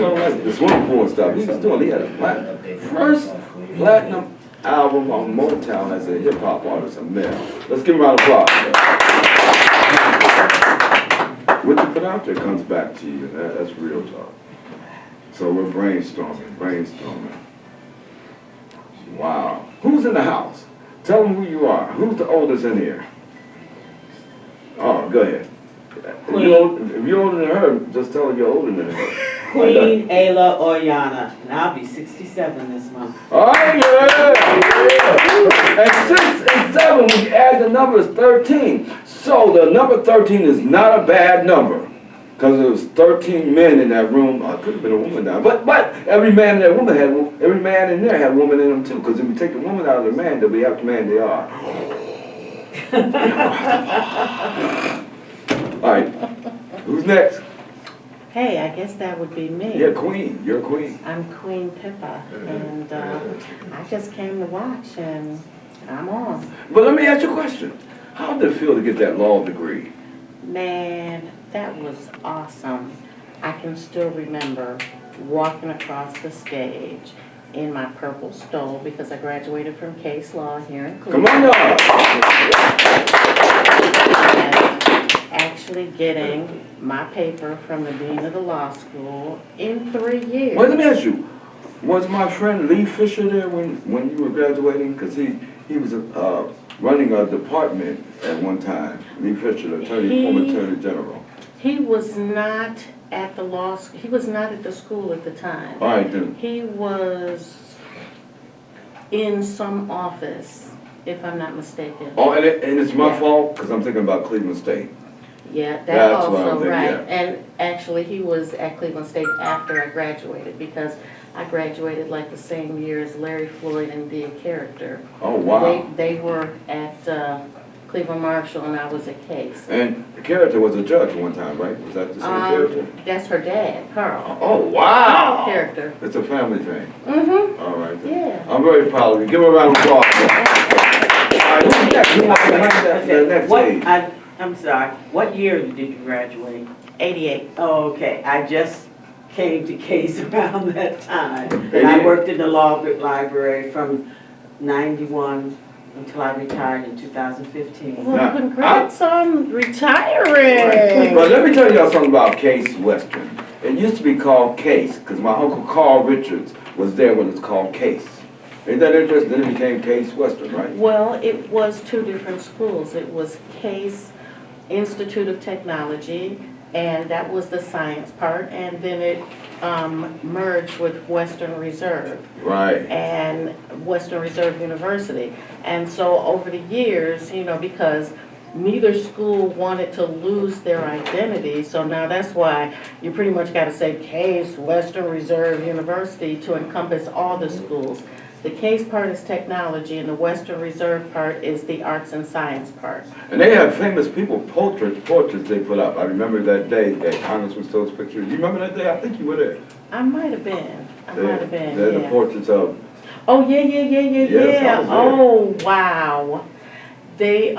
know, like the swimming pool and stuff. He had a first platinum album on Motown as a hip hop artist, a male. Let's give him a round of applause. What you put out there comes back to you. That's real talk. So we're brainstorming. Wow. Who's in the house? Tell them who you are. Who's the oldest in here? Oh, go ahead. If you're older than her, just tell her you're older than her. Queen Ayla Oyana, and I'll be 67 this month. Oh, yeah! And 6 and 7, when you add the numbers, 13. So the number 13 is not a bad number. Because there was 13 men in that room. Oh, it could have been a woman now. But every man in that woman every man in there had a woman in them too. Because if you take the woman out of the man, they'll be half the man they are. All right. Who's next? Hey, I guess that would be me. Yeah, Queen. You're a queen. I'm Queen Pippa, and I just came to watch, and I'm on. But let me ask you a question. How did it feel to get that law degree? Man, that was awesome. I can still remember walking across the stage in my purple stole because I graduated from case law here in Cleveland. Come on, y'all. Actually getting my paper from the dean of the law school in 3 years. Well, let me ask you, was my friend Lee Fisher there when you were graduating? Because he was running a department at one time. Lee Fisher, the former attorney general. He was not at the law school. He was not at the school at the time. All right, then. He was in some office, if I'm not mistaken. Oh, and it's my fault because I'm thinking about Cleveland State. Yeah, That's also what I'm thinking, right. yeah. And actually, he was at Cleveland State after I graduated because I graduated like the same year as Larry Floyd and Dia Character. Oh, wow. They were at Cleveland Marshall and I was at Case. And the character was a judge one time, right? Was that the same character? That's her dad, Carl. Oh, wow. Carl Character. It's a family thing. Mm-hmm. All right. Then. Yeah. I'm very proud of you. Give her a round of applause. All right, who's next? Who wants to hand that next page? I'm sorry, what year did you graduate? 88. Oh, okay, I just came to Case around that time. And 88. I worked in the law library from 91 until I retired in 2015. Well, Now, congrats on retiring. But let me tell y'all something about Case Western. It used to be called Case because my uncle Carl Richards was there when it's called Case. Ain't that interesting? Then it became Case Western, right? Well, it was two different schools. It was Case Institute of Technology, and that was the science part, and then it merged with Western Reserve. Right. And Western Reserve University. And so over the years, you know, because neither school wanted to lose their identity, so now that's why you pretty much got to say Case Western Reserve University to encompass all the schools. The Case part is technology, and the Western Reserve part is the arts and science part. And they have famous people, portraits they put up. I remember that day that Congressman Stokes picture. You remember that day? I think you were there. I might have been. They're the portraits of. Oh, yeah. Yes, Oh, wow. They,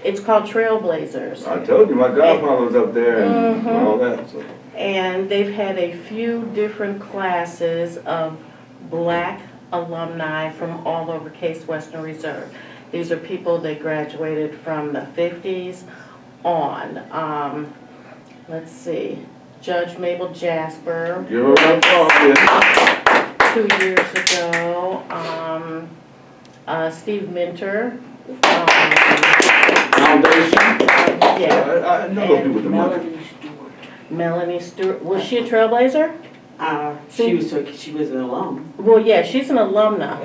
it's called Trailblazers. I told you, my godfather was up there and all that. So. And they've had a few different classes of black alumni from all over Case Western Reserve. These are people that graduated from the 50s on. Let's see, Judge Mabel Jasper. Give her a round of applause. 2 years ago. Steve Minter. Foundation. Yeah. I know those people with the money. Melanie Stewart. Was she a trailblazer? She was an alum. Well, yeah, she's an alumna.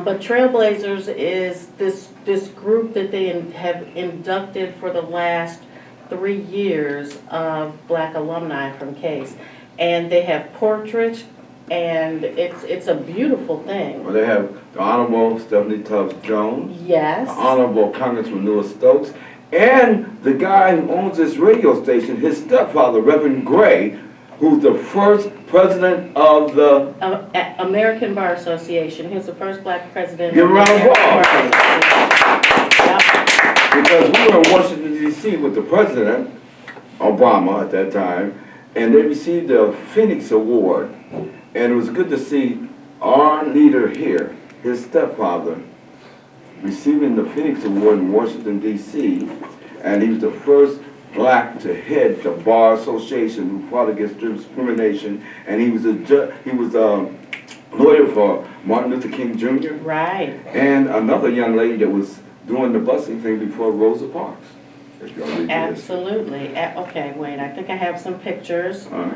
But Trailblazers is this group that they have inducted for the last 3 years of black alumni from Case. And they have portraits, and it's a beautiful thing. Well, they have the Honorable Stephanie Tubbs Jones. Yes. The Honorable Congressman Lewis Stokes. And the guy who owns this radio station, his stepfather, Reverend Gray, who's the first president of the American Bar Association. He was the first black president. Give a round of applause. Yep. Because we were in Washington, D.C. with the president, Obama at that time, and they received the Phoenix Award. And it was good to see our leader here, his stepfather, receiving the Phoenix Award in Washington, D.C., and he was the first black to head the Bar Association who fought against discrimination, and he was a lawyer for Martin Luther King Jr. Right. and another young lady that was doing the busing thing before Rosa Parks. If y'all read this. Absolutely. Okay, wait, I think I have some pictures. All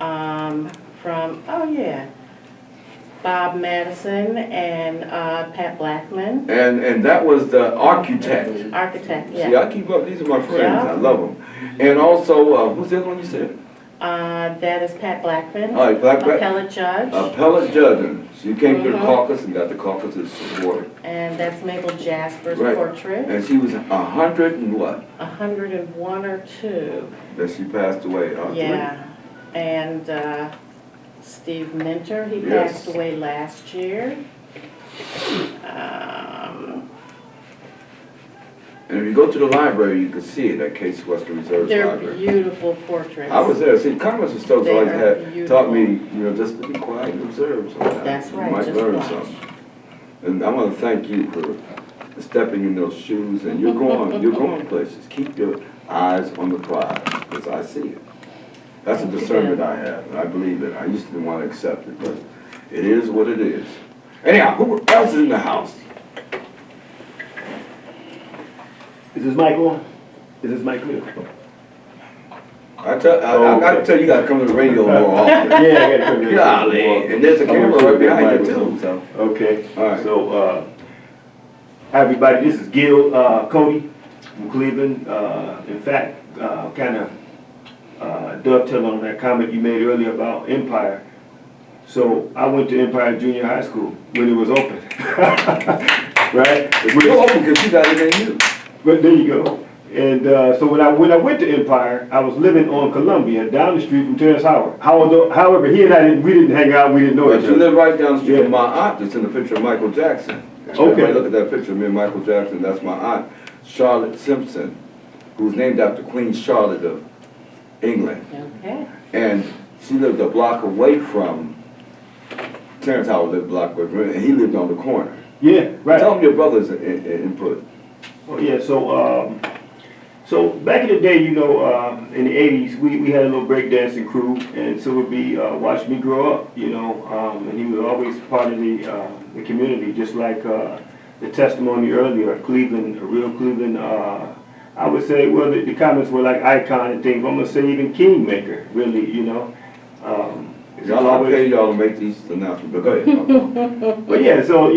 right. From, oh yeah, Bob Madison and Pat Blackman. And that was the architect. Architect, yeah. See, I keep up, these are my friends, Yeah. I love them. And also, who's the other one you said? That is Pat Blackman. All right, Appellate judge. Appellate judge. She came to the caucus and got the caucus's support. And that's Mabel Jasper's Right. portrait. And she was 100 and what? 101 or 2. That she passed away. Yeah. And Steve Minter, he Yes. passed away last year. And if you go to the library, you can see it at Case Western Reserve They're Library. beautiful portraits. I was there. See, Congress and Stokes They always are taught me, beautiful. just to be quiet and observe sometimes. That's right, You might just learn watch. something. And I want to thank you for stepping in those shoes, and you're going places. Keep your eyes on the prize, as I see it. That's a Thank you, discernment Ben. I have, and I believe it. I used to want to accept it, but it is what it is. Anyhow, who else is in the house? Is this mic on? Is this mic clear? I tell you, you got to come to the radio more often. Yeah, I gotta come here. Golly, and there's a camera right behind you too, so. Okay, All right. so, hi everybody, this is Gil, Cody from Cleveland. In fact, kind of dovetail on that comment you made earlier about Empire. So I went to Empire Junior High School when it was open. Right? It's still open because you got it in you. But there you go. And so when I went to Empire, I was living on Columbia, down the street from Terrence Howard. However, he and I we didn't hang out, we didn't know But each you other. live right down the street Yeah. from my aunt that's in the picture of Michael Jackson. Okay. Everybody look at that picture of me and Michael Jackson. That's my aunt, Charlotte Simpson, who's named after Queen Charlotte of England. Okay. And she lived a block away from, Terrence Howard lived a block away from her, and he lived on the corner. Yeah, right. Tell them your brother's input. Oh, yeah, so back in the day, in the 80s, we had a little breakdancing crew, and so would be watch me grow up, and he was always part of the community, just like the testimony earlier, Cleveland, a real Cleveland, I would say, well, the comments were like icon and things, but I'm going to say even kingmaker, really, Y'all, I'll pay y'all to make these announcements, but go ahead. But yeah, so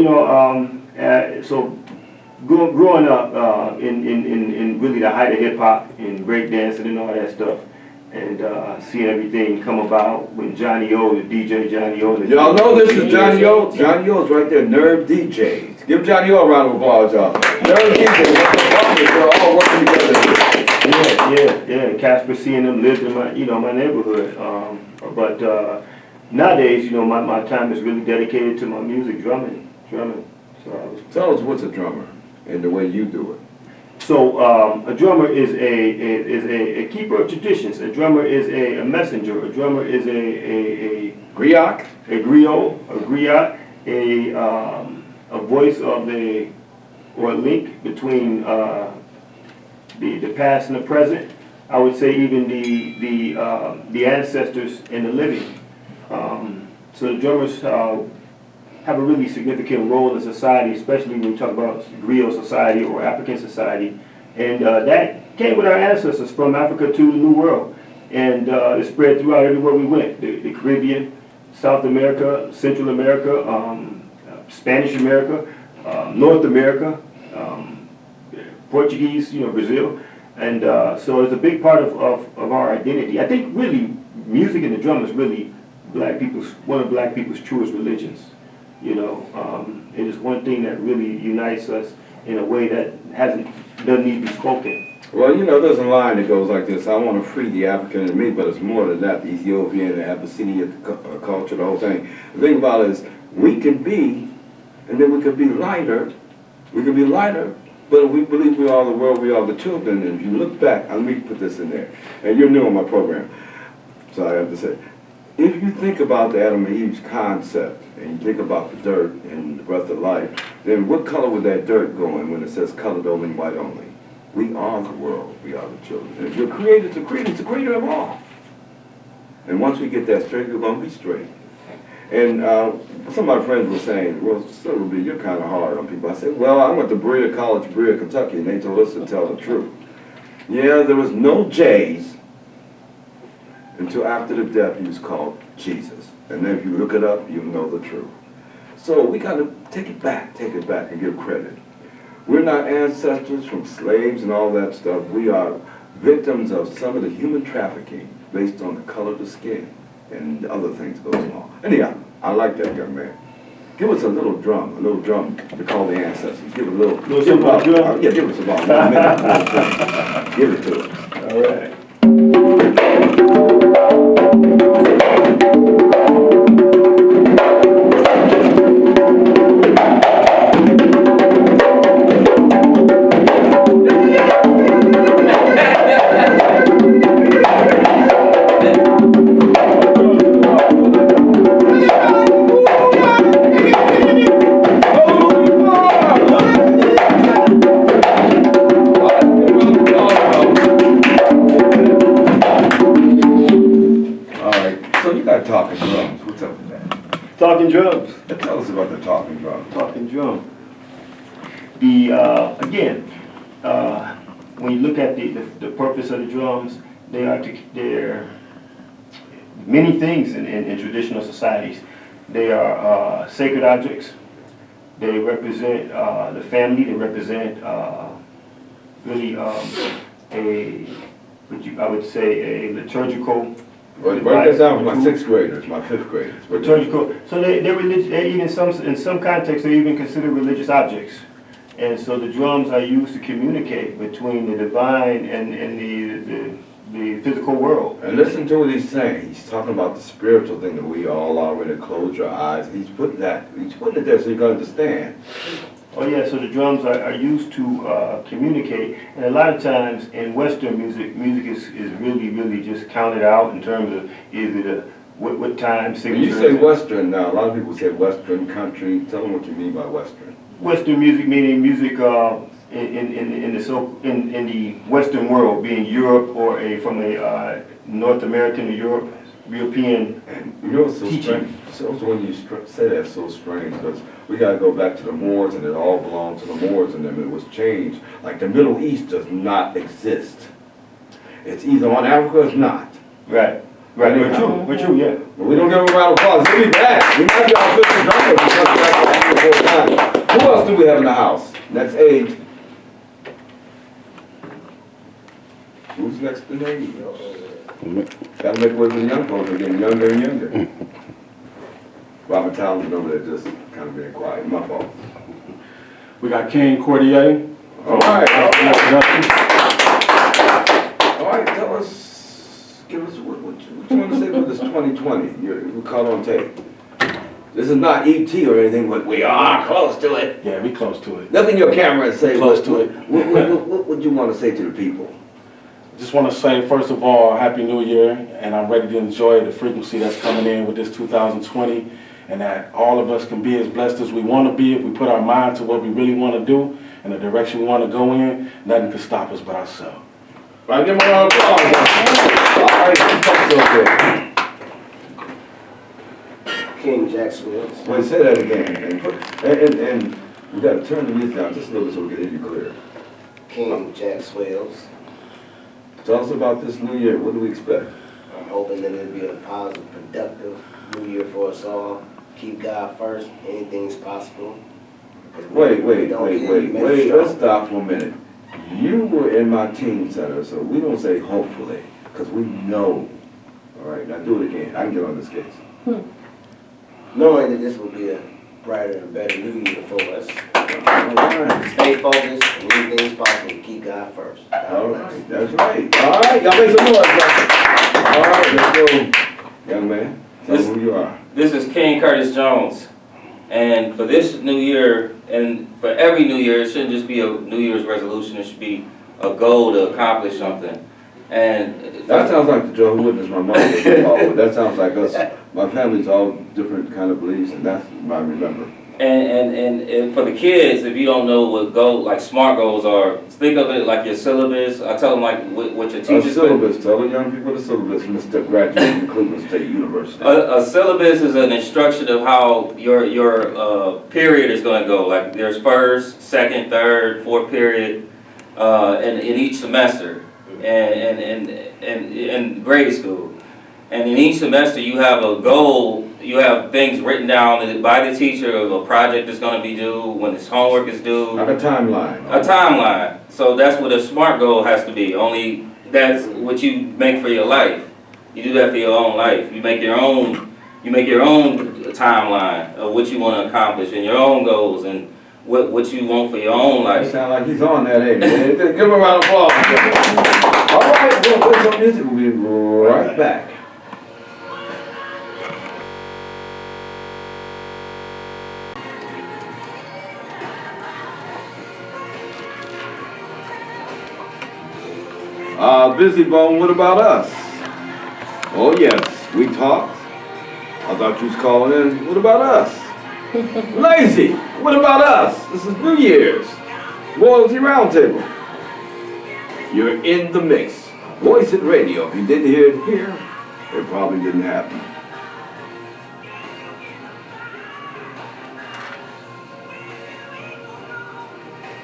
growing up in really the height of hip hop and breakdancing and all that stuff, and seeing everything come about when Johnny O, the DJ Johnny O. Y'all know this is Johnny O. Johnny O's right there, Nerve DJs. Give Johnny O a round of applause, y'all. Nerve DJs, they're all working together. Yeah. Casper seeing them lived in my neighborhood. But nowadays, my time is really dedicated to my music, drumming. So Tell us what's a drummer and the way you do it. So a drummer is a keeper of traditions. A drummer is a messenger. A drummer is a Griot? a griot, a voice of or a link between the past and the present. I would say even the ancestors and the living. So the drummers have a really significant role in society, especially when we talk about griot society or African society. And that came with our ancestors from Africa to the New World. And it spread throughout everywhere we went. The Caribbean, South America, Central America, Spanish America, North America, Portuguese, Brazil. And so it's a big part of our identity. I think really music and the drum is really one of black people's truest religions. It is one thing that really unites us in a way that doesn't need to be spoken. Well, there's a line that goes like this: I want to free the African in me, but it's more than that. The Ethiopian, the Abyssinian culture, the whole thing. The thing about it is, we can be, and then we can be lighter. We can be lighter, but we believe we are the world, we are the children. And if you look back, let me put this in there, and you're new on my program. So I have to say, if you think about the Adam and Eve's concept, and you think about the dirt and the breath of life, then what color would that dirt go in when it says colored only, white only? We are the world, we are the children. And if you're created to create, it's the creator of all. And once we get that straight, we're gonna be straight. And some of my friends were saying, well, Sylvia, you're kind of hard on people. I said, well, I went to Berea College, Berea, Kentucky, and they told us to tell the truth. Yeah, there was no J's until after the death he was called Jesus. And then if you look it up, you'll know the truth. So we got to take it back and give credit. We're not ancestors from slaves and all that stuff. We are victims of some of the human trafficking based on the color of the skin and other things goes along. Anyhow, I like that young man. Give us a little drum to call the ancestors. Give it a little drum? Yeah, give us about 1 minute. Give it to us. All right. Talking drums. What's up with that? Talking drums. Tell us about the talking drum. Talking drum. The when you look at the purpose of the drums, they're many things in traditional societies. They are sacred objects. They represent the family. They represent really I would say a liturgical. Well, break that down for my 6th graders, my 5th graders. Liturgical. So they're religious. They're even in some contexts they're even considered religious objects, and so the drums are used to communicate between the divine and the physical world. And listen to what he's saying. He's talking about the spiritual thing that we all already close your eyes. He's putting it there so you can understand. Oh yeah, so the drums are used to communicate, and a lot of times in Western music is really just counted out in terms of what time When signatures. you say Western now, a lot of people say Western country. Tell them what you mean by Western. Western music meaning music in the Western world, being Europe or from a North American or European. And you know what's so strange? So when you say that, so strange because we got to go back to the Moors, and it all belonged to the Moors, and then it was changed. Like the Middle East does not exist. It's either on Africa or it's not. Right. We're true, yeah. But we don't give them a round of applause. We'll be back. We might be our 50th number. Who else do we have in the house? Next age. Who's next in age? Gotta make way for the young folks. They're getting younger and younger. Robert Townsend over there just kind of being quiet. My fault. We got King Cordier. All right. All right, tell us, give us what you want to say about this 2020. We caught on tape. This is not E.T. or anything, but we are close to it. Yeah, we close to it. Look in your camera and say, Close to it. What would you want to say to the people? Just want to say, first of all, Happy New Year, and I'm ready to enjoy the frequency that's coming in with this 2020, and that all of us can be as blessed as we want to be if we put our mind to what we really want to do and the direction we want to go in. Nothing can stop us but ourselves. Right, give them a round of applause. All right, King Jack Swills. wait, say that again. And we got to turn the music down just a little bit so we can hear you clear. King Jack Swills. Tell us about this new year. What do we expect? I'm hoping that it'll be a positive, productive new year for us all. Keep God first. Anything's possible. Wait. Let's stop for a minute. You were in my teen center, so we don't say hopefully, because we know. All right, now do it again. I can get on this case. Knowing that this will be a brighter and better new year for us. All right. Stay focused. And anything's possible. Keep God first. All right, that's right. All right, y'all make some noise, guys. All right, let's go. Young man, tell them who you are. This is King Curtis Jones, and for this new year, and for every new year, it shouldn't just be a New Year's resolution, it should be a goal to accomplish something. And That sounds like the Jehovah's Witness my mother was involved with. That sounds like us. My family's all different kind of beliefs, and that's what I remember. And for the kids, if you don't know what like SMART goals are, think of it like your syllabus. I tell them like what your A teachers. syllabus, tell the young people the syllabus from the graduate from Cleveland State University. A syllabus is an instruction of how your period is going to go. Like there's first, second, third, fourth period, in each semester, and grade school. And in each semester, you have a goal. You have things written down by the teacher of a project that's going to be due, when this homework is due. Like a timeline. A timeline. So that's what a SMART goal has to be. Only that's what you make for your life. You do that for your own life. You make your own. You make your own timeline of what you want to accomplish and your own goals and what you want for your own You life. sound like he's on that, ain't he? Give him a round of applause. All right, we'll play some music. We'll be right back. Busy Bone, what about us? Oh yes, we talked. I thought you was calling in. What about us? Lazy, what about us? This is New Year's. Royalty Roundtable. You're in the mix. Voice it radio. If you didn't hear it here, it probably didn't happen.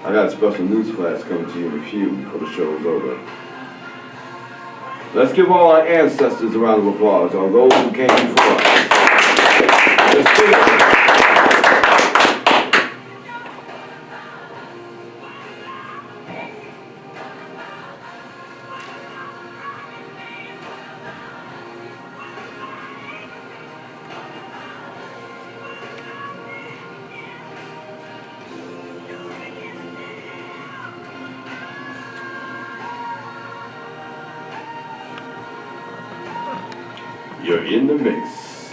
I got a special news flash coming to you in a few before the show is over. Let's give all our ancestors a round of applause, all those who came before us. Let's do it. You're in the mix.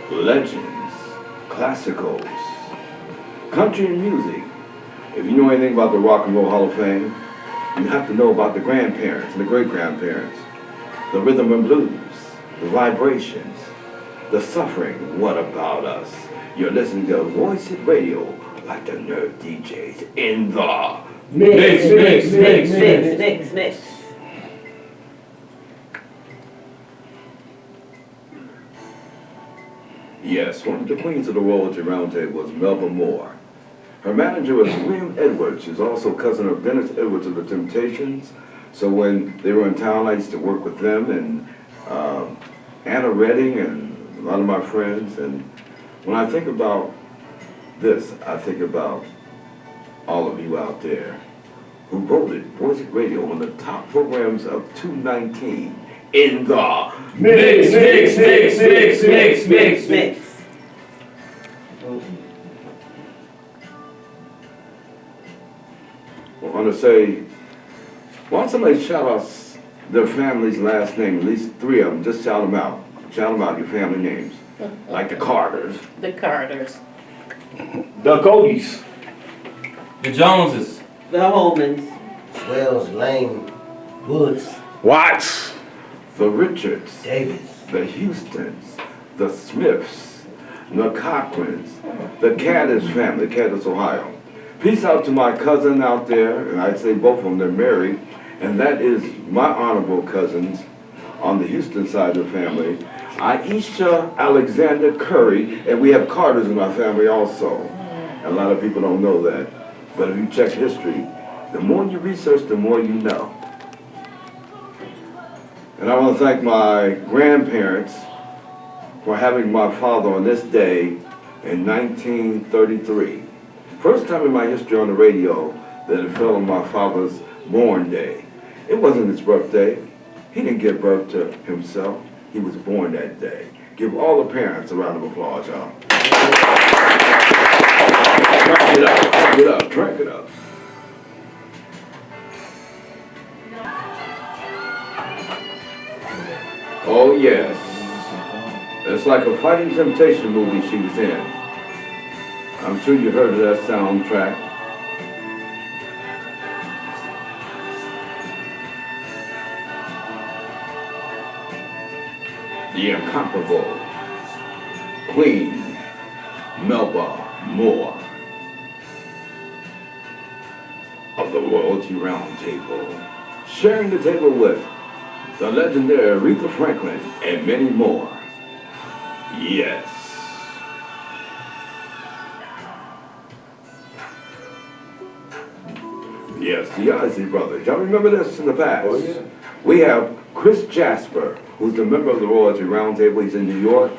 Legends, classicals, country and music. If you know anything about the Rock and Roll Hall of Fame, you have to know about the grandparents and the great-grandparents, the rhythm and blues, the vibrations, the suffering. What about us? You're listening to Voice It Radio, like the nerd DJs in the Mix. Yes, one of the queens of the Royalty Roundtable was Melba Moore. Her manager was William Edwards, who's also cousin of Dennis Edwards of the Temptations. So when they were in town, I used to work with them and Anna Redding and a lot of my friends. And when I think about this, I think about all of you out there who voted Voice It Radio one of the top programs of 2019 in the Mix. I want to say, why don't somebody shout out their family's last name, at least 3 of them, just shout them out. Shout them out, your family names. Like the Carters. The Carters. The Codys. The Joneses. The Holmans. Wells, Lane, Woods, Watts. The Richards. Davis. The Houstons. The Smiths. The Cochrans. The Caddis family, Caddis, Ohio. Peace out to my cousin out there, and I'd say both of them, they're married, and that is my honorable cousins on the Houston side of the family, Aisha Alexander Curry, and we have Carters in our family also. And a lot of people don't know that, but if you check history, the more you research, the more you know. And I want to thank my grandparents for having my father on this day in 1933. First time in my history on the radio that it fell on my father's born day. It wasn't his birthday. He didn't give birth to himself. He was born that day. Give all the parents a round of applause, y'all. Crank it up, crank it up, crank it up. Oh yes. It's like a Fighting Temptation movie she was in. I'm sure you heard of that soundtrack. the incomparable Queen Melba Moore of the Royalty Roundtable, sharing the table with the legendary Aretha Franklin and many more. Yes. Yes, the Odyssey Brothers. Y'all remember this in the past? Oh, yeah. We have Chris Jasper, who's a member of the Royalty Roundtable. He's in New York.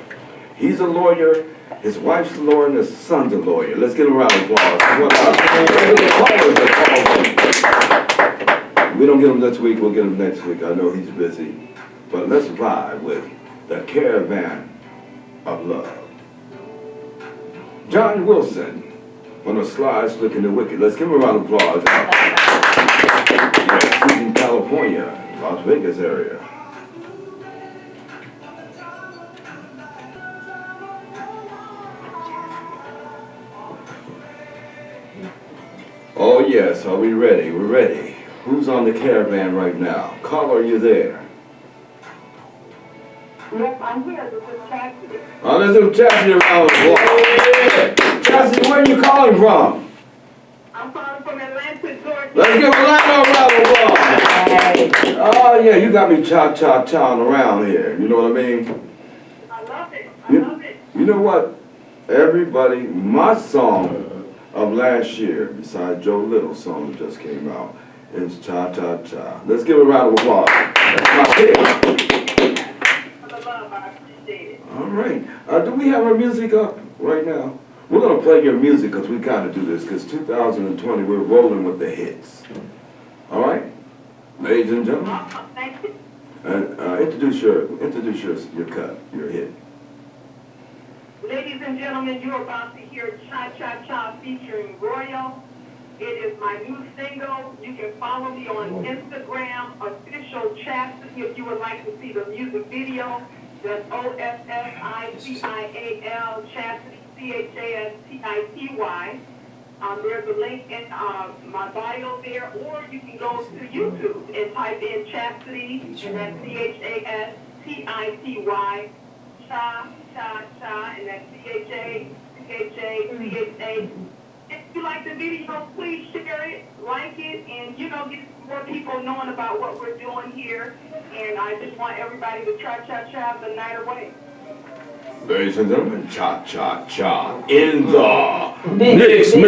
He's a lawyer. His wife's a lawyer and his son's a lawyer. Let's give him a round of applause. We don't get him this week, we'll get him next week. I know he's busy. But let's vibe with the Caravan of Love. John Wilson on the Sly Slick and the Wicked. Let's give him a round of applause. Yes, he's in California, Las Vegas area. Oh yes, are we ready? We're ready. Who's on the caravan right now? Caller, are you there? Yes, I'm here. This is Chastity. Oh, let's do Chastity around the block. Chastity, where are you calling from? I'm calling from Atlanta, Georgia. Let's give Atlanta a round of applause. Oh yeah, you got me cha-cha-chaing around here. You know what I mean? I love it. I You- love it. You know what? Everybody, my song of last year, besides Joe Little's song that just came out, is Cha-Cha-Cha. Let's give a round of applause. That's my pick. For the love, I appreciate it. All right. Do we have our music up right now? We're going to play your music because we got to do this because 2020, we're rolling with the hits. All right? Ladies and gentlemen, Awesome. Thank you. and introduce your cut, your hit. Ladies and gentlemen, you're about to hear Cha Cha Cha featuring Royal. It is my new single. You can follow me on Instagram, official Chastity, if you would like to see the music video. That's OSSICIAL, Chastity, CHASTITY. There's a link in my bio there, or you can go to YouTube and type in Chastity, and that's CHASTITY, Cha, Cha, Cha, and that's CHACHA. If you like the video, please share it, like it, and, get more people knowing about what we're doing here. And I just want everybody to cha-cha-cha the night away. Ladies and gentlemen, Cha-Cha-Cha in the Mix.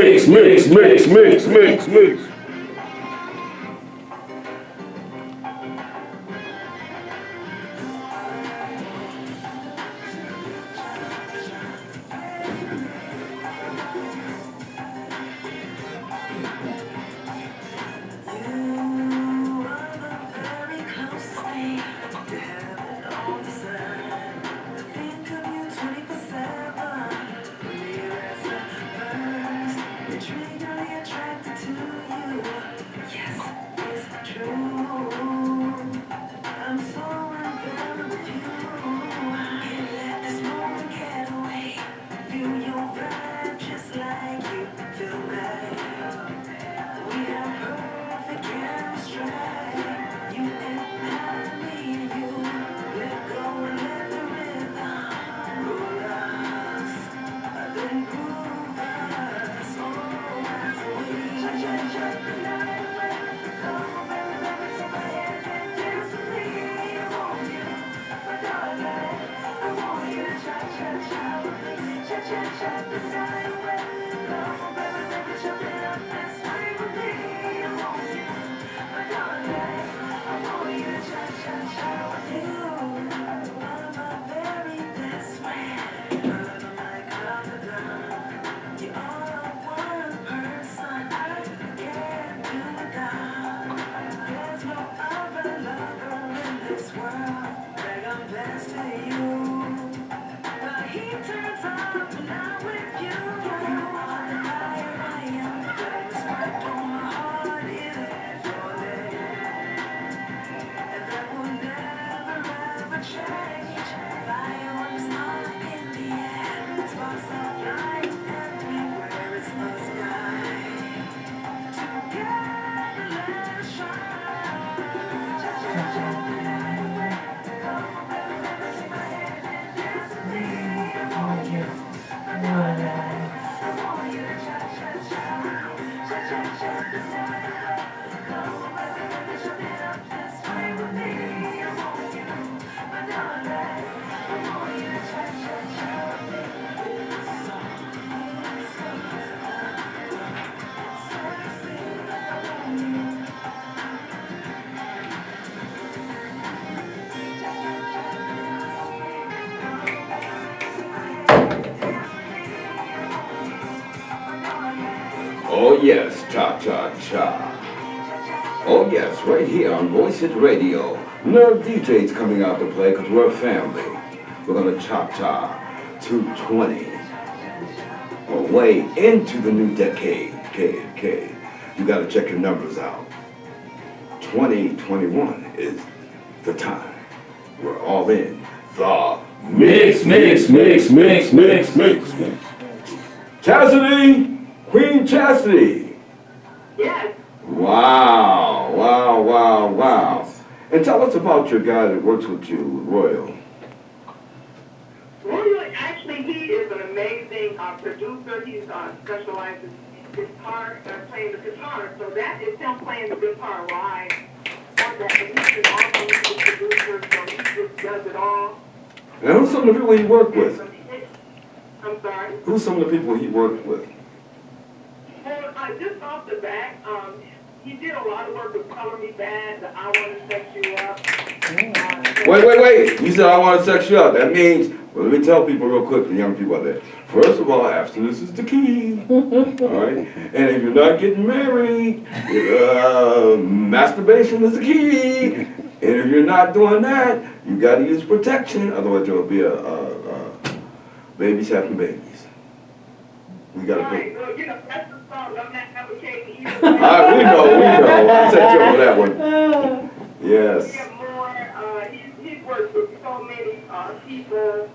Oh yes, cha-cha-cha. Oh yes, right here on Voice Hit Radio. Nerve DJ's coming out to play because we're a family. We're gonna cha-cha 220. Way into the new decade. You gotta check your numbers out. 2021 is the time. We're all in the mix. Chastity, Queen Chastity. Yes. Wow. And tell us about your guy that works with you, Royal. Royal, actually, he is an amazing producer. He specializes in guitar, playing the guitar. So that is him playing the guitar live on that. And he's an awesome producer, so he just does it all. And who's some of the people he worked with? I'm sorry? Who's some of the people he worked with? Well, just off the bat, he did a lot of work with Color Me Bad, the I Want to Sex You Up. Wait. You said I want to sex you up. That means, well, let me tell people real quick, the young people out there. First of all, abstinence is the key. All right? And if you're not getting married, masturbation is the key. And if you're not doing that, you got to use protection. Otherwise, there'll be babies having babies. We got to Right, well, that's the song. I'm not advocating either. we know. I set you up for that one. Yes. We have more, he's worked with so many people.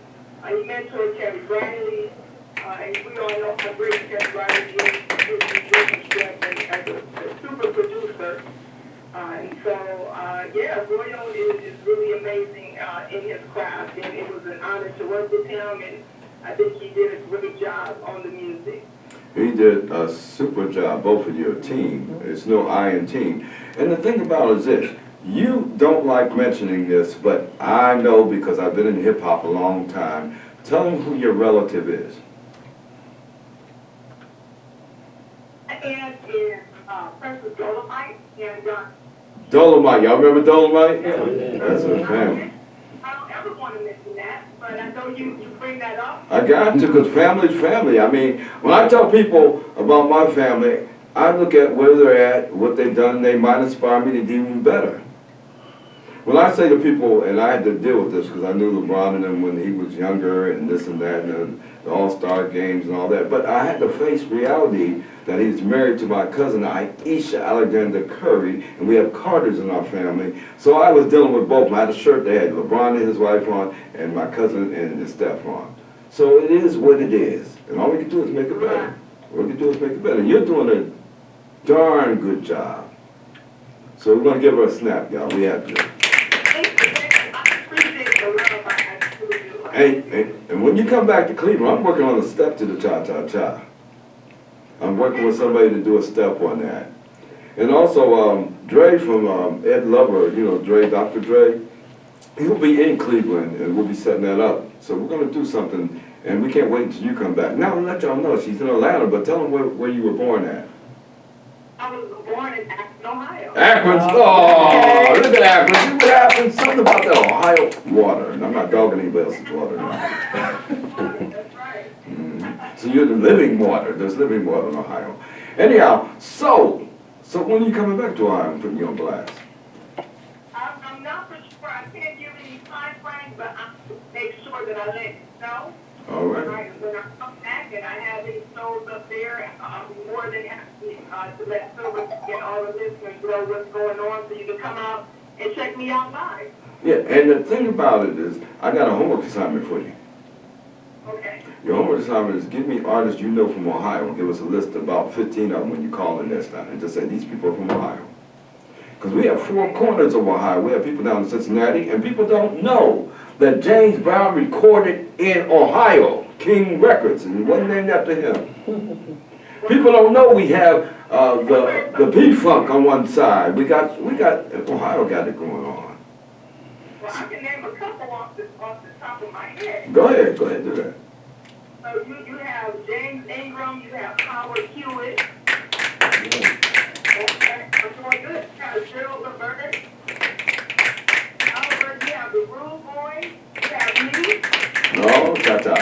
He mentored Terry Bradley, and we all know how great Terry Bradley is as a super producer. And so, Royal is really amazing in his craft, and it was an honor to work with him, and I think he did a great job on the music. He did a super job, both of your team. It's no I in team. And the thing about it is this, you don't like mentioning this, but I know because I've been in hip-hop a long time. Tell them who your relative is. And is Princess Dolomite and Dolomite, y'all remember Dolomite? Yeah. That's a family. I don't ever want to mention that, but I know you bring that up. I got to, because family's family. I mean, when I tell people about my family, I look at where they're at, what they've done, they might inspire me to do even better. When I say to people, and I had to deal with this because I knew LeBron and them when he was younger and this and that, and the All-Star games and all that, but I had to face reality that he's married to my cousin Aisha Alexander Curry, and we have Carters in our family. So I was dealing with both. I had a shirt they had LeBron and his wife on, and my cousin and his Steph on. So it is what it is, and all we can do is make it better. All we can do is make it better. You're doing a darn good job. So we're going to give her a snap, y'all. We have to. And when you come back to Cleveland, I'm working on a step to the cha-cha-cha. I'm working with somebody to do a step on that. And also, Dre from Ed Lover, Dre, Dr. Dre, he'll be in Cleveland, and we'll be setting that up. So we're going to do something, and we can't wait until you come back. Now, I'll let y'all know she's in Atlanta, but tell them where you were born at. I was born in Akron, Ohio. Akron, oh, look at Akron. See what happens? Something about the Ohio water. And I'm not dogging anybody else's water now. That's right. So you're the living water. There's living water in Ohio. Anyhow, so when are you coming back to Ohio and putting you on blast? I'm not for sure. I can't give any time frame, but I'll make sure that I let you know. All right. When I come back and I have any shows up there, I'll be more than happy to let Silver and all the listeners know what's going on so you can come out and check me out live. Yeah, and the thing about it is, I got a homework assignment for you. Okay. Your homework assignment is give me artists you know from Ohio and give us a list of about 15 of them when you call in next time and just say these people are from Ohio. Because we have four corners of Ohio. We have people down in Cincinnati, and people don't know that James Brown recorded in Ohio, King Records, and it wasn't named after him. People don't know we have the P-Funk on one side. We got Ohio got it going on. Well, I can name a couple off the top of my head. Go ahead, do that. So you have James Ingram, you have Howard Hewitt. Okay, I'm doing good. You have Gerald Levert. Albert, you have the Rude Boys. You have me. No, cha-cha.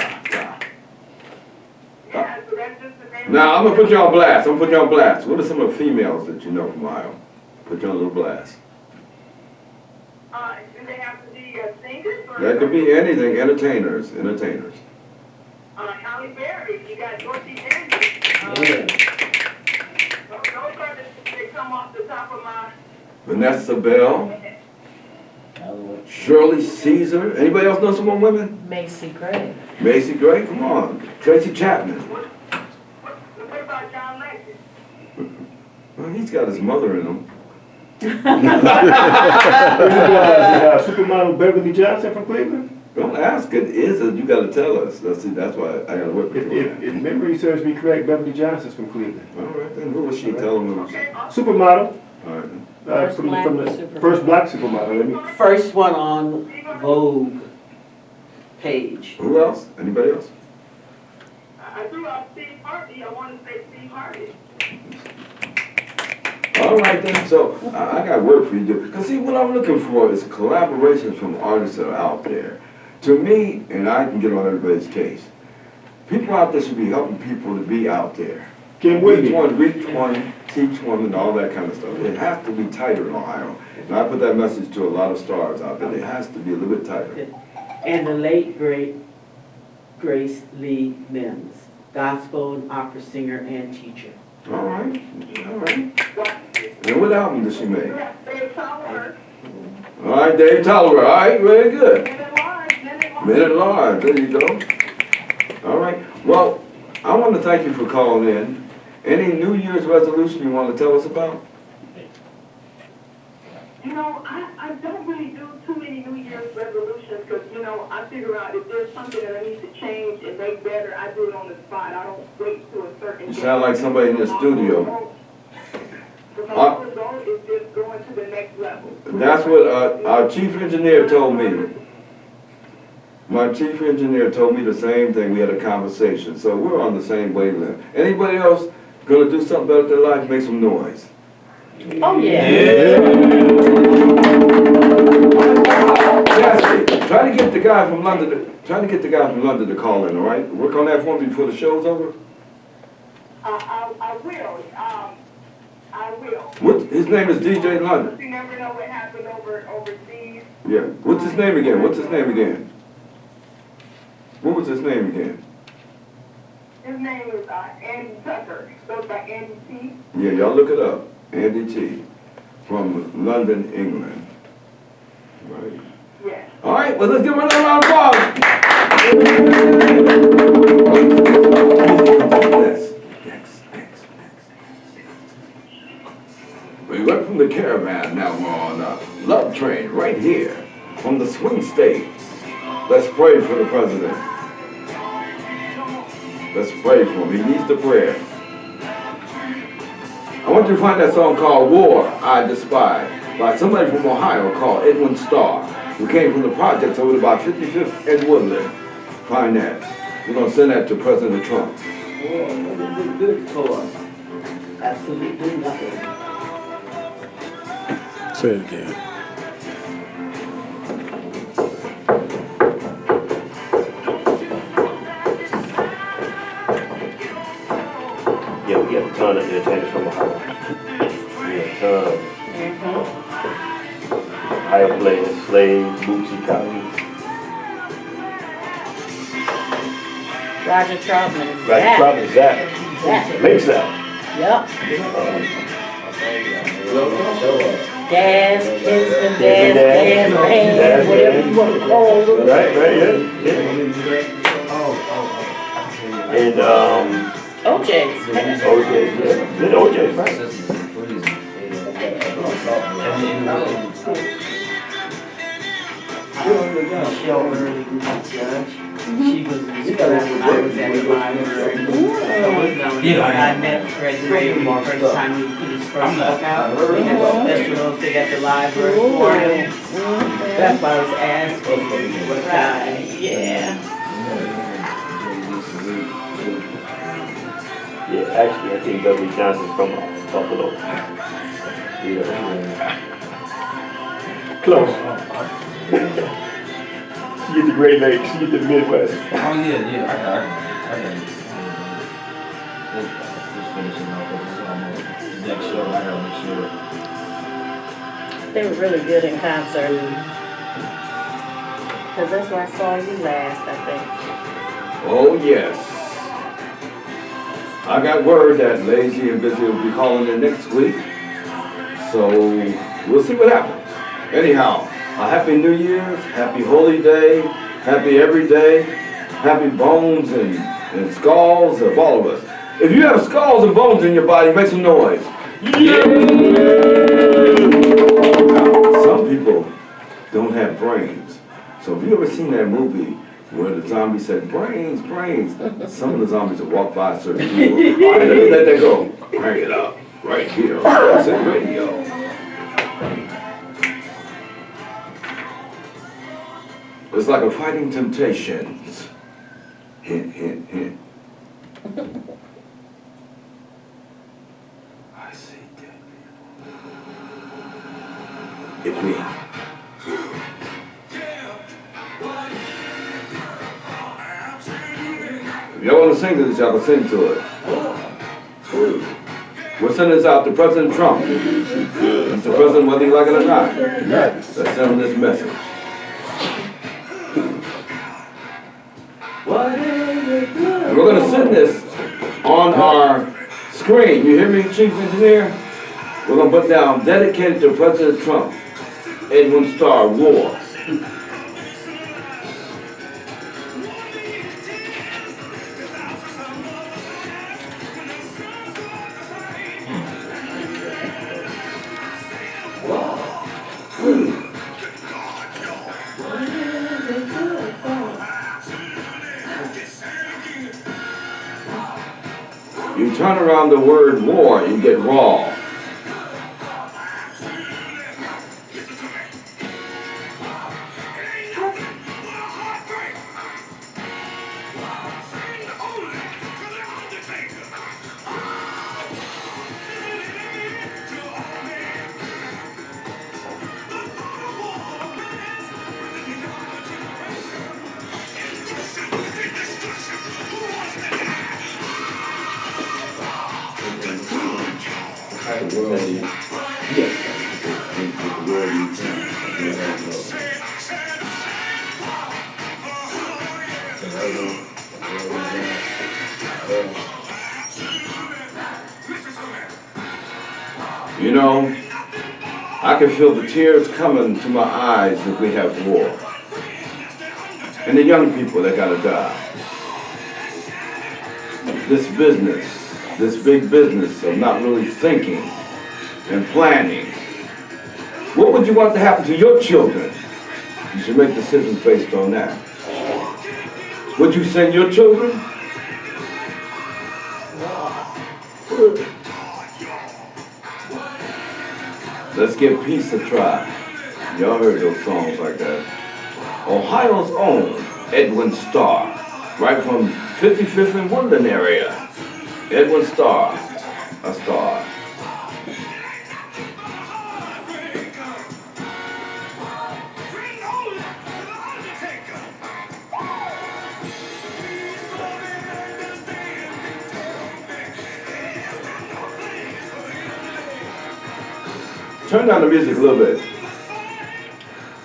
Yeah, so that's just the name Now, I'm gonna put you on blast. I'm gonna put you on blast. What are some of the females that you know from Ohio? Put you on a little blast. Do they have to be singers or? That could be anything, entertainers. Halle Berry, you got Dorothy Daniels. Those are they come off the top of my. Vanessa Bell, Shirley Caesar. Anybody else know some more women? Macy Gray. Macy Gray, come on. Tracy Chapman. What about John Legend? Well, he's got his mother in him. Supermodel Beverly Johnson from Cleveland? Don't ask it, is it? You gotta tell us. See, that's why I gotta work with you. If memory serves me correct, Beverly Johnson's from Cleveland. All right, then who was she? Tell him who was. Okay, Supermodel. All right, then. First black from the supermodel. first black supermodel. Let me. First one on Vogue page. Who else? Anybody else? I threw out Steve Harvey. I want to say Steve Harvey. All right then, so I got work for you to do. Because see, what I'm looking for is collaborations from artists that are out there. To me, and I can get on everybody's case, people out there should be helping people to be out there. Kim Reach Whitney. one, teach one, and all that kind of stuff. It has to be tighter in Ohio. And I put that message to a lot of stars out there. It has to be a little bit tighter. And the late, great Grace Lee Mims, gospel and opera singer and teacher. All right. And what album did she make? Dave Tolliver. All right, Dave Tolliver. All right, very good. Men at Large. Men at Large, there you go. All right, well, I want to thank you for calling in. Any New Year's resolution you want to tell us about? You know, I don't really do too many New Year's resolutions because, you know, I figure out if there's something that I need to change and make better, I do it on the spot. I don't wait to a certain. You sound like somebody in the studio. My goal is just going to the next level. That's what our chief engineer told me. My chief engineer told me the same thing. We had a conversation. So we're on the same wavelength. Anybody else gonna do something better with their life? Make some noise. Oh, yeah. Chastity, try to get the guy from London to call in, all right? Work on that for me before the show's over. I will. I will. What? His name is DJ London. You never know what happened overseas. Yeah. What's his name again? What was his name again? His name is Andy Tucker. Goes by Andy T. Yeah, y'all look it up. Andy T. From London, England. Right. Yes. All right, well, let's give him another round of applause. Next. We went from the caravan, now we're on Love Train, right here, from the swing state. Let's pray for the president. Let's pray for him. He needs the prayer. I want you to find that song called War I Despise by somebody from Ohio called Edwin Starr, who came from the projects over about 55th and Woodland. Find that. We're going to send that to President Trump. What is it good for? Absolutely nothing. Say it again. Yeah, we got a ton of entertainers from Ohio. We got a ton. Ohio players, Slade, Bootsy Collins. Roger Troutman. Roger Troutman, Zach. Makes that. Yep. Gas, Kingston, Gas, Band, whatever you want to call it. Right, yeah. And OJ's. OJ, yeah. Then OJ, right? Michelle Early, judge. She was in school when I was at the library. I met Fred Gray the first time he put his first book out. They had specials, they got the library for him. That's why I was asking what time. Yeah. Yeah, actually, I think Beverly Johnson's from Buffalo. Yeah. Close. She get the Great Lakes, she get the Midwest. Oh, yeah, I got it. Just finishing up, but it's almost the next show, I gotta make sure. They were really good in concert. Because that's where I saw you last, I think. Oh, yes. I got word that Lazy and Busy will be calling in next week. So we'll see what happens. Anyhow, a happy New Year's, happy Holy Day, happy every day, happy bones and skulls of all of us. If you have skulls and bones in your body, make some noise. Yeah. Now, some people don't have brains. So have you ever seen that movie where the zombie said, brains, brains? Some of the zombies will walk by certain people. All right, let me let that go. Crank it up. Right here. That's it, radio. It's like a fighting temptations. Hint, hint, hint. I see dead people. It's me. If y'all want to sing to this, y'all can sing to it. We're sending this out to President Trump. Mr. President, whether you like it or not. Let's send him this message. And we're going to send this on our screen. You hear me, Chief Engineer? We're going to put down, dedicated to President Trump, Edwin Starr, War. You turn around the word war, you get raw. You know, I can feel the tears coming to my eyes if we have war. And the young people that gotta die. This business, this big business of not really thinking and planning. What would you want to happen to your children? You should make decisions based on that. Would you send your children? Let's give peace a try. Y'all heard those songs like that. Ohio's own Edwin Starr, right from 55th and Woodland area. Edwin Starr, a star. Turn down the music a little bit.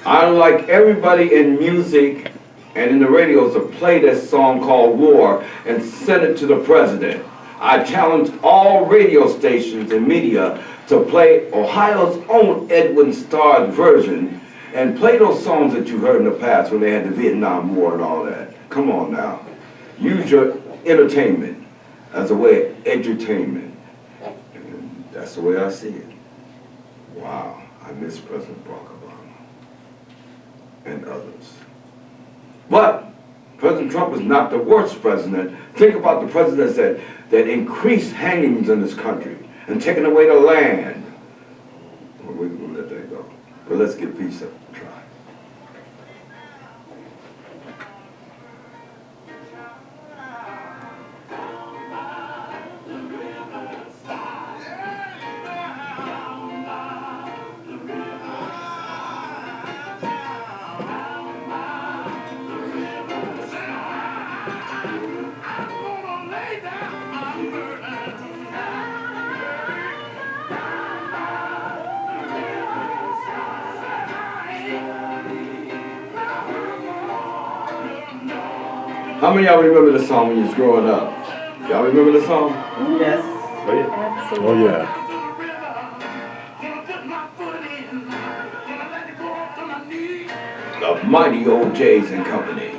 I'd like everybody in music and in the radios to play this song called War and send it to the president. I challenge all radio stations and media to play Ohio's own Edwin Starr's version and play those songs that you heard in the past when they had the Vietnam War and all that. Come on now. Use your entertainment as a way of edutainment. And that's the way I see it. Wow, I miss President Barack Obama and others. But President Trump is not the worst president. Think about the presidents that increased hangings in this country and taking away the land. Well, we're going to let that go. But let's give peace a try. How many of y'all remember the song when you was growing up? Y'all remember the song? Yes. Absolutely. Oh, yeah. The mighty old J's and Company.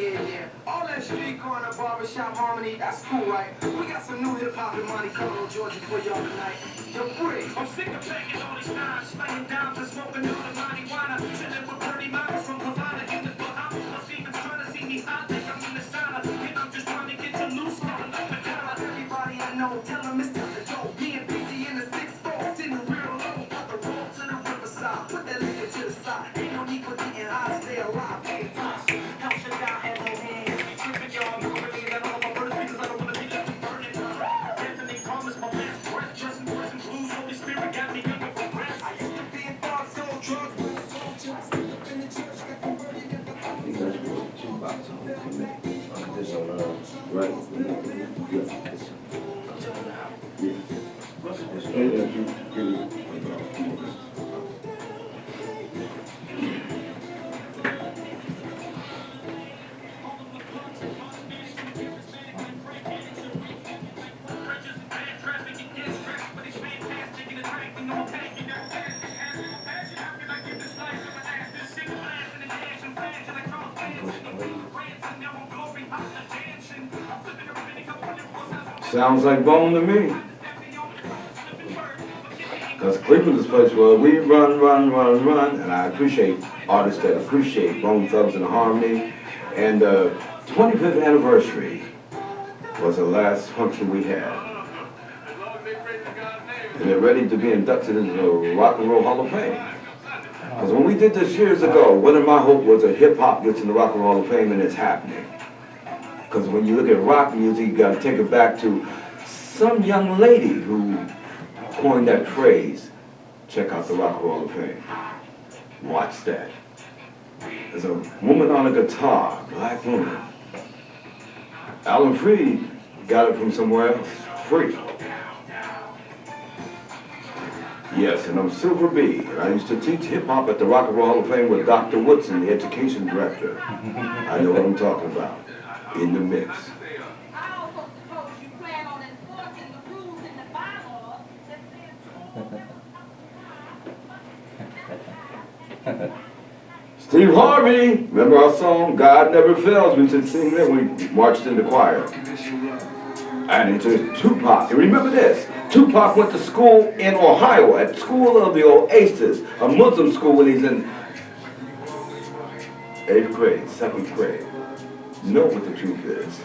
Yeah. All that street corner barbershop harmony, that's cool, right? We got some new hip hop and money coming on Georgia for y'all tonight. Yo, Brick. I'm sick of banging all these knives, slaying down to smoking all the marijuana, chilling with pretty models from Havana in the Bahamas. My Steven's trying to see me hot, think I'm in the sauna, and I'm just trying to get you loose, calling like Madonna. Everybody I know, tell them it's time to go. Me and busy in the 6-4, sitting real low, got the roll to the riverside. Put that liquor to the side. Ain't no need for getting high, stay alive, pay attention. Sounds like Bone to me. Because Cleveland's a place where we run, and I appreciate artists that appreciate Bone Thugs and Harmony. And the 25th anniversary was the last function we had. And they're ready to be inducted into the Rock and Roll Hall of Fame. Because when we did this years ago, one of my hopes was that hip-hop gets in the Rock and Roll Hall of Fame, and it's happening. Because when you look at rock music, you got to take it back to some young lady who coined that phrase. Check out the Rock and Roll Hall of Fame. Watch that. There's a woman on a guitar, black woman. Alan Freed got it from somewhere else, free. Yes, and I'm Silver B. I used to teach hip-hop at the Rock and Roll Hall of Fame with Dr. Woodson, the education director. I know what I'm talking about. In the mix. I also suppose you plan on enforcing the rules in the bylaws that Steve Harvey, remember our song, God Never Fails? We used to sing that when we marched in the choir. And it's Tupac. And remember this, Tupac went to school in Ohio, at School of the Oasis, a Muslim school when he's in 8th grade, 7th grade. Know what the truth is.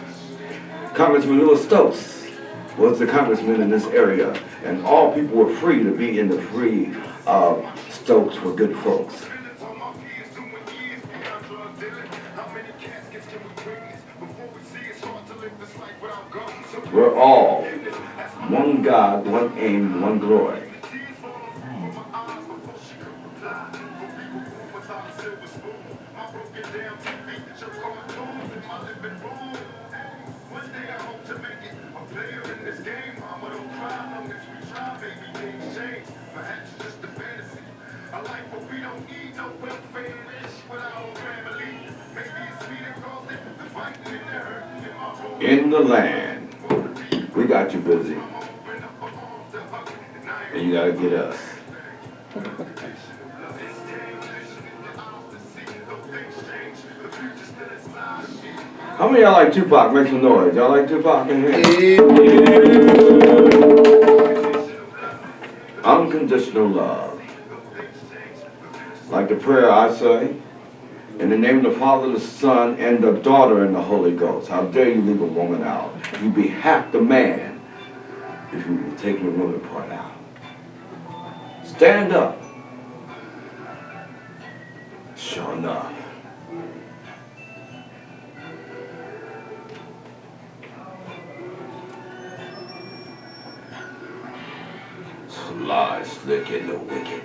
Congressman Lewis Stokes was the congressman in this area, and all people were free to be in the free Stokes for good folks. We're all one God, one aim, one glory. In the land, we got you busy, and you gotta get us. How many of y'all like Tupac? Make some noise. Y'all like Tupac in here? Unconditional love. Like the prayer I say, in the name of the Father, the Son, and the daughter, and the Holy Ghost. How dare you leave a woman out? You be half the man if you were taking the woman part out. Stand up. Sure enough. Sly, slick, and the wicked.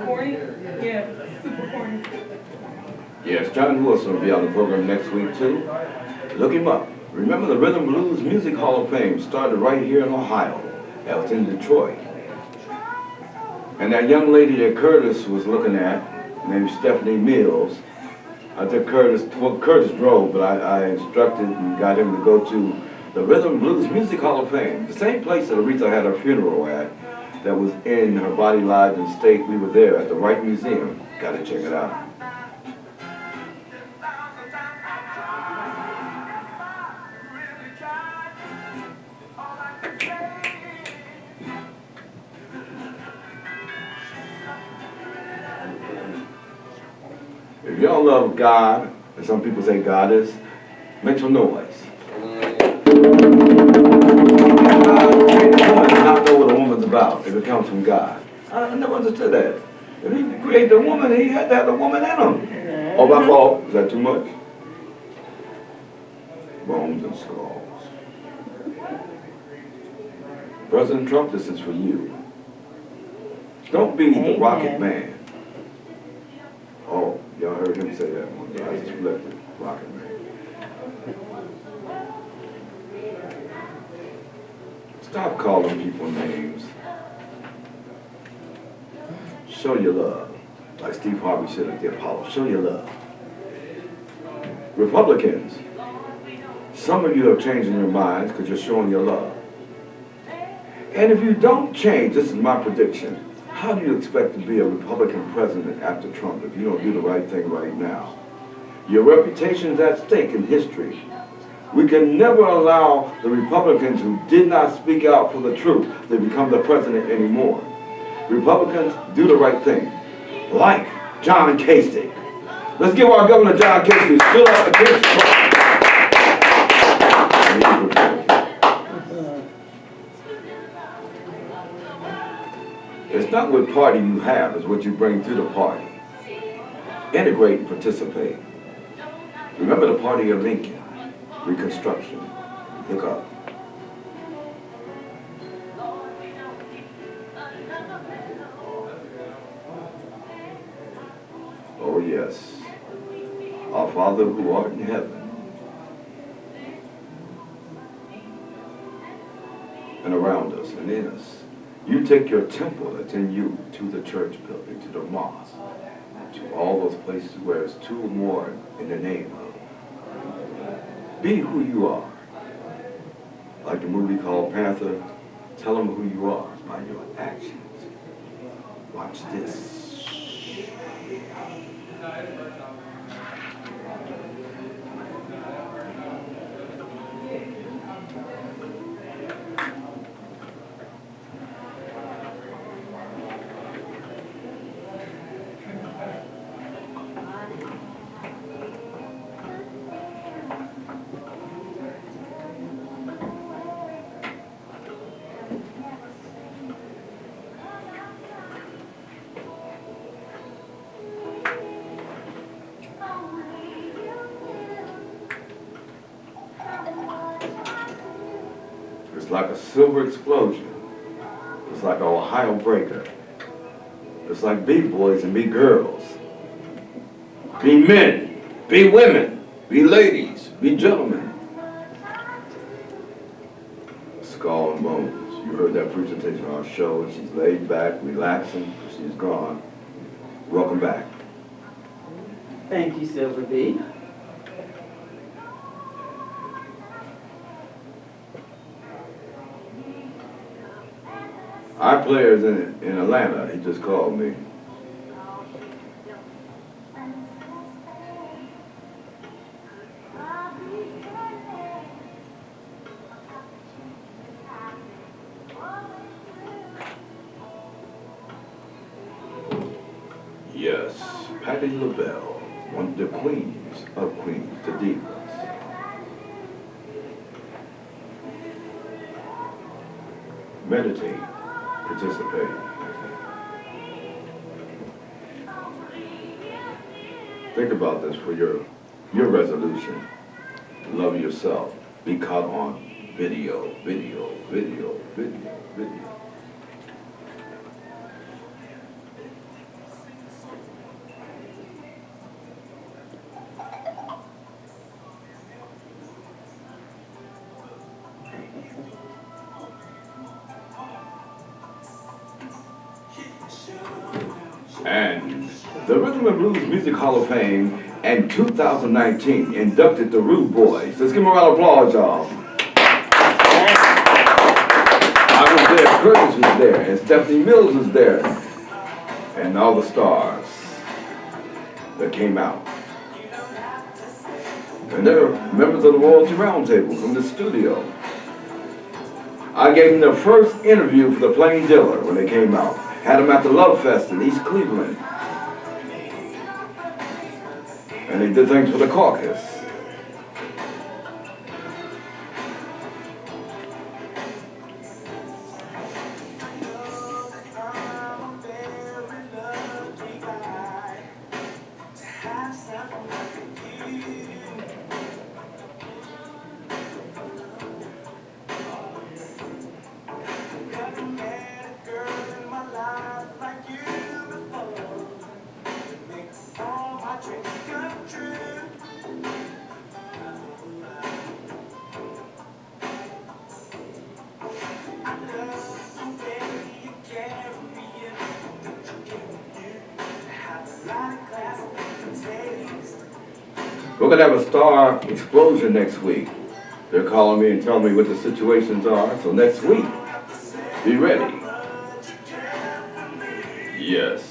Corny? Yeah, super corny. Yes, John Wilson will be on the program next week too. Look him up. Remember, the Rhythm Blues Music Hall of Fame started right here in Ohio. That was in Detroit. And that young lady that Curtis was looking at, named Stephanie Mills, I took Curtis, well, Curtis drove, but I instructed and got him to go to the Rhythm Blues Music Hall of Fame, the same place that Aretha had her funeral at, that was in her body, lives, and state. We were there at the Wright Museum. Gotta check it out. If y'all love God, and some people say goddess, make some noise. God created a woman and not know what a woman's about if it comes from God. I never understood that. If he created a woman, he had to have a woman in him. Oh, my fault. Is that too much? Bones and skulls. President Trump, this is for you. Don't be the rocket man. Oh, y'all heard him say that one. I just flipped it. Rocket man. Stop calling people names. Show your love. Like Steve Harvey said at the Apollo. Show your love. Republicans, some of you are changing your minds because you're showing your love. And if you don't change, this is my prediction, how do you expect to be a Republican president after Trump if you don't do the right thing right now? Your reputation is at stake in history. We can never allow the Republicans who did not speak out for the truth to become the president anymore. Republicans, do the right thing. Like John Kasich. Let's give our Governor John Kasich still up against Trump. It's not what party you have, it's what you bring to the party. Integrate and participate. Remember the party of Lincoln, Reconstruction. Look up. Oh yes, our Father who art in heaven, and around us and in us. You take your temple that's in you to the church building, to the mosque, to all those places where there's two or more in the name of. Be who you are. Like the movie called Panther, tell them who you are by your actions. Watch this. It's like a silver explosion. It's like an Ohio breaker. It's like be boys and be girls. Be men, be women, be ladies, be gentlemen. Skull and Bones. You heard that presentation on our show, and she's laid back, relaxing. She's gone. Welcome back. Thank you, Silver B. Our player's in Atlanta. He just called me. Yes, Patti LaBelle, one of the queens of queens, the divas. Meditate, participate. Think about this for your resolution. Love yourself. Be caught on video, video, video, video, video. And the Rhythm and Blues Music Hall of Fame in 2019 inducted the Rude Boys. Let's give them a round of applause, y'all. I was there, Curtis was there, and Stephanie Mills was there, and all the stars that came out. And they're members of the Royalty Roundtable from the studio. I gave them their first interview for the Plain Dealer when they came out. Had them at the Love Fest in East Cleveland. And they did things for the caucus. We're gonna have a star explosion next week. They're calling me and telling me what the situations are. So next week, be ready. Yes.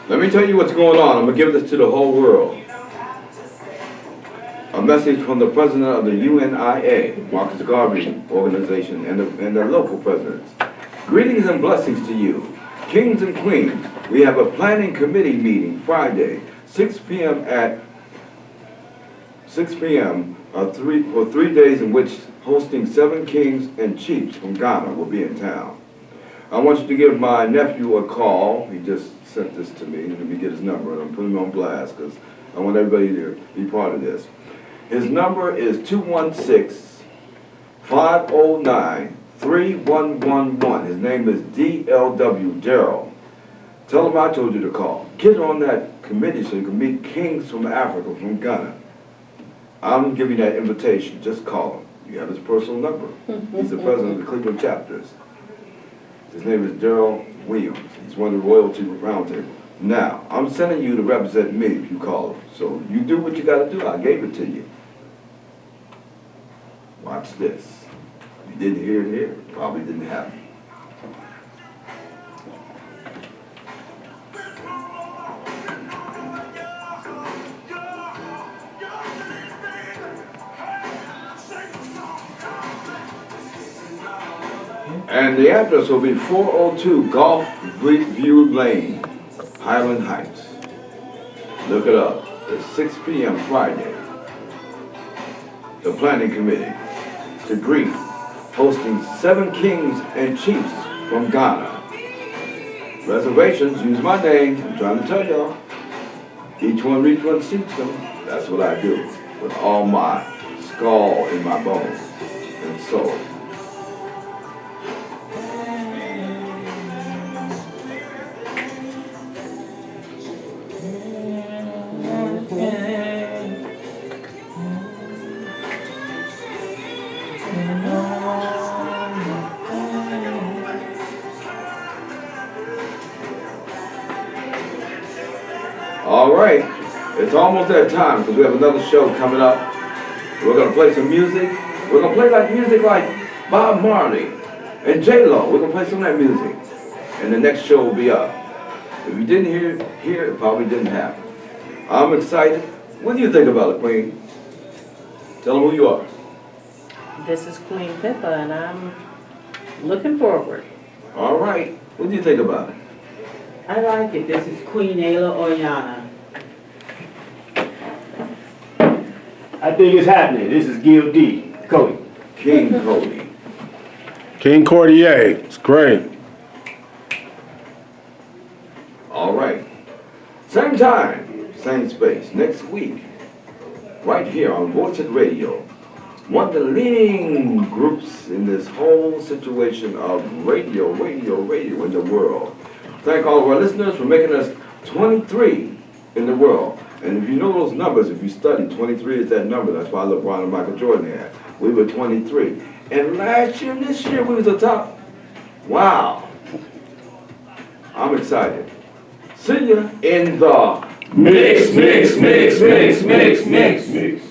Let me tell you what's going on. I'm gonna give this to the whole world. A message from the president of the UNIA, Marcus Garvey organization, and their local presidents. Greetings and blessings to you, kings and queens. We have a planning committee meeting Friday, 6 p.m. for 3 days in which hosting 7 kings and chiefs from Ghana will be in town. I want you to give my nephew a call. He just sent this to me. Let me get his number and I'm putting him on blast because I want everybody to be part of this. His number is 216-509-3111. His name is D.L.W. Darrell. Tell him I told you to call. Get on that committee so you can meet kings from Africa, from Ghana. I'm giving you that invitation. Just call him. You have his personal number. He's the president of the Cleveland chapters. His name is Darrell Williams. He's one of the Royalty Roundtable. Now, I'm sending you to represent me if you call him. So you do what you got to do. I gave it to you. Watch this. You didn't hear it here. Probably didn't happen. And the address will be 402 Gulf View Lane, Highland Heights. Look it up. It's 6 p.m. Friday. The planning committee to greet, hosting 7 kings and chiefs from Ghana. Reservations, use my name. I'm trying to tell y'all. Each one seats them. That's what I do with all my skull in my bones and soul. All right, it's almost that time because we have another show coming up. We're gonna play some music. We're gonna play music like Bob Marley and J-Lo. We're gonna play some of that music, and the next show will be up. If you didn't hear it probably didn't happen. I'm excited. What do you think about it, Queen? Tell them who you are. This is Queen Pippa, and I'm looking forward. All right. What do you think about it? I like it. This is Queen Ayla Oyana. I think it's happening. This is Gil D. Cody. King Cody. King Cordier, it's great. All right. Same time, same space, next week, right here on Voice Radio. One of the leading groups in this whole situation of radio in the world. Thank all of our listeners for making us 23 in the world. And if you know those numbers, if you study, 23 is that number. That's why LeBron and Michael Jordan had. We were 23. And last year, this year, we was the top. Wow. I'm excited. See ya in the Mix, mix, mix, mix, mix, mix, mix.